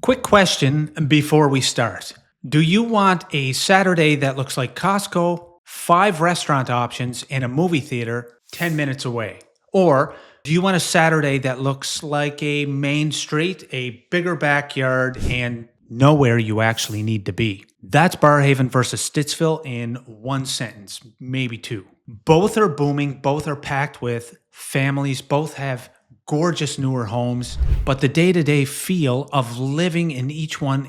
Quick question before we start. Do you want a Saturday that looks like Costco, 5 restaurant options, and a movie theater 10 minutes away? Or do you want a Saturday that looks like a main street, a bigger backyard, and nowhere you actually need to be? That's Barrhaven versus Stittsville in one sentence, maybe two. Both are booming, both are packed with families, both have gorgeous newer homes, but the day-to-day feel of living in each one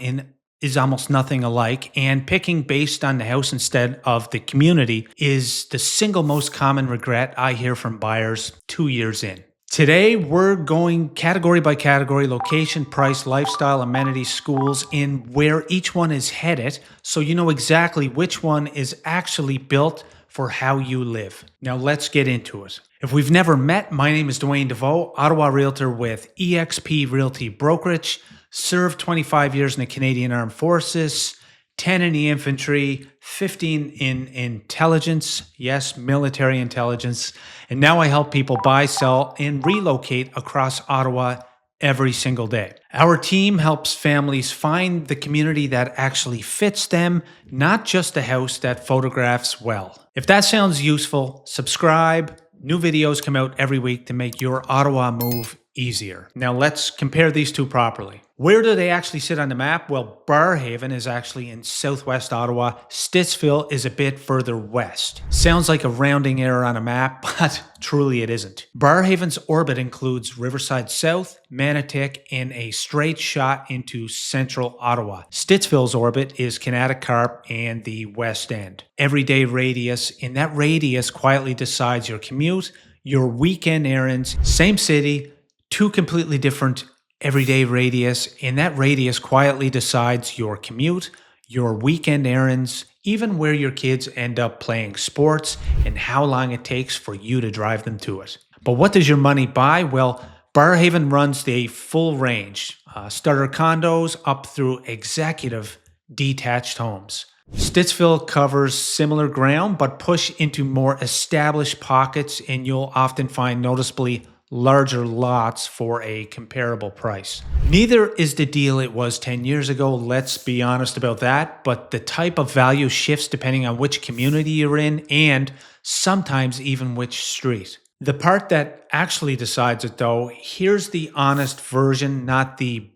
is almost nothing alike, and picking based on the house instead of the community is the single most common regret I hear from buyers 2 years in. Today, we're going category by category, location, price, lifestyle, amenities, schools, and where each one is headed, so you know exactly which one is actually built for how you live. Now let's get into it. If we've never met, my name is Dwayne Desveaux, Ottawa Realtor with eXp Realty Brokerage, served 25 years in the Canadian Armed Forces, 10 in the infantry, 15 in intelligence, yes, military intelligence, and now I help people buy, sell, and relocate across Ottawa every single day. Our team helps families find the community that actually fits them, not just a house that photographs well. If that sounds useful, subscribe. New videos come out every week to make your Ottawa move easier. Now let's compare these two properly. Where do they actually sit on the map? Well, Barrhaven is actually in southwest Ottawa. Stittsville is a bit further west. Sounds like a rounding error on a map, but truly it isn't. Barrhaven's orbit includes Riverside South, Manotick, and a straight shot into central Ottawa. Stittsville's orbit is Connecticut and the West End. Everyday radius, and that radius quietly decides your commute, your weekend errands, same city, two completely different everyday radius, and that radius quietly decides your commute, your weekend errands, even where your kids end up playing sports, and how long it takes for you to drive them to it. But what does your money buy? Well, Barrhaven runs the full range, starter condos up through executive detached homes. Stittsville covers similar ground, but push into more established pockets, and you'll often find noticeably larger lots for a comparable price. Neither is the deal it was 10 years ago, let's be honest about that, but the type of value shifts depending on which community you're in and sometimes even which street. The part that actually decides it though, here's the honest version, not the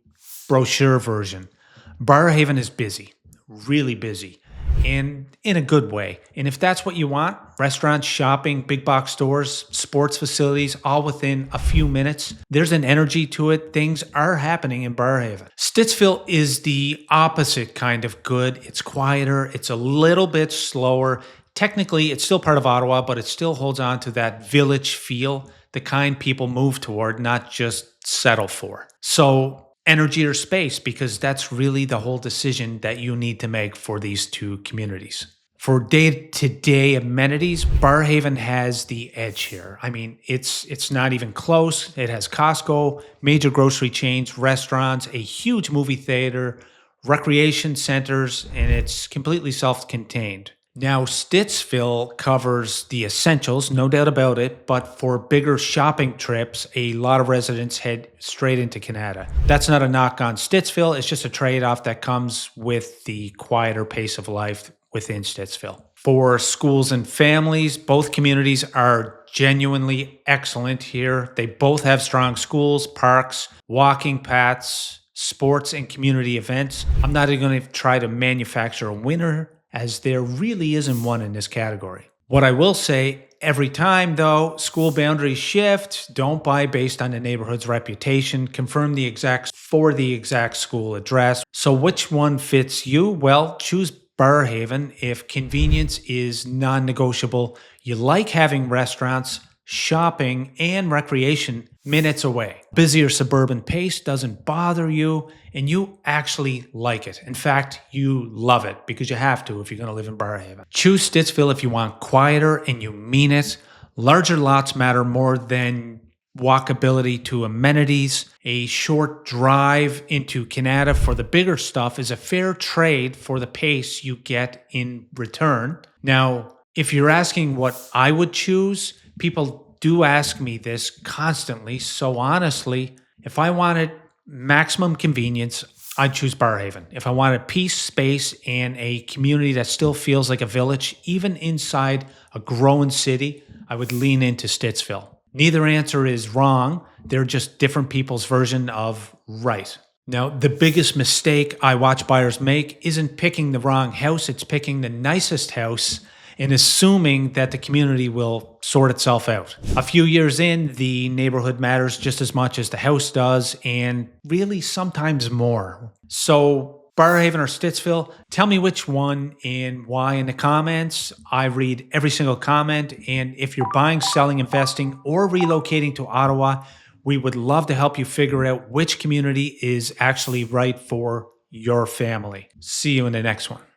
brochure version. Barrhaven is busy, really busy, and in a good way. And if that's what you want, restaurants, shopping, big box stores, sports facilities, all within a few minutes, there's an energy to it. Things are happening in Barrhaven. Stittsville is the opposite kind of good. It's quieter. It's a little bit slower. Technically, it's still part of Ottawa, but it still holds on to that village feel, the kind people move toward, not just settle for. So energy or space, because that's really the whole decision that you need to make for these two communities. For day-to-day amenities, Barrhaven has the edge here. I mean, it's not even close. It has Costco, major grocery chains, restaurants, a huge movie theater, recreation centers, and it's completely self-contained. Now, Stittsville covers the essentials, no doubt about it, but for bigger shopping trips, a lot of residents head straight into Canada. That's not a knock on Stittsville, it's just a trade-off that comes with the quieter pace of life within Stittsville. For schools and families, both communities are genuinely excellent here. They both have strong schools, parks, walking paths, sports, and community events. I'm not even going to try to manufacture a winner, as there really isn't one in this category. What I will say, every time though, school boundaries shift. Don't buy based on the neighborhood's reputation. Confirm the exact school address. So which one fits you? Well, choose Barrhaven if convenience is non-negotiable. You like having restaurants, shopping, and recreation minutes away. Busier suburban pace doesn't bother you, and you actually like it. In fact, you love it because you have to if you're going to live in Barrhaven. Choose Stittsville if you want quieter and you mean it. Larger lots matter more than walkability to amenities. A short drive into Canada for the bigger stuff is a fair trade for the pace you get in return. Now, if you're asking what I would choose, people do ask me this constantly. So honestly, if I wanted maximum convenience, I'd choose Barrhaven. If I wanted peace, space, and a community that still feels like a village, even inside a growing city, I would lean into Stittsville. Neither answer is wrong. They're just different people's version of right. Now, the biggest mistake I watch buyers make isn't picking the wrong house, it's picking the nicest house and assuming that the community will sort itself out. A few years in, the neighborhood matters just as much as the house does, and really sometimes more. So, Barrhaven or Stittsville, tell me which one and why in the comments. I read every single comment, and if you're buying, selling, investing, or relocating to Ottawa, we would love to help you figure out which community is actually right for your family. See you in the next one.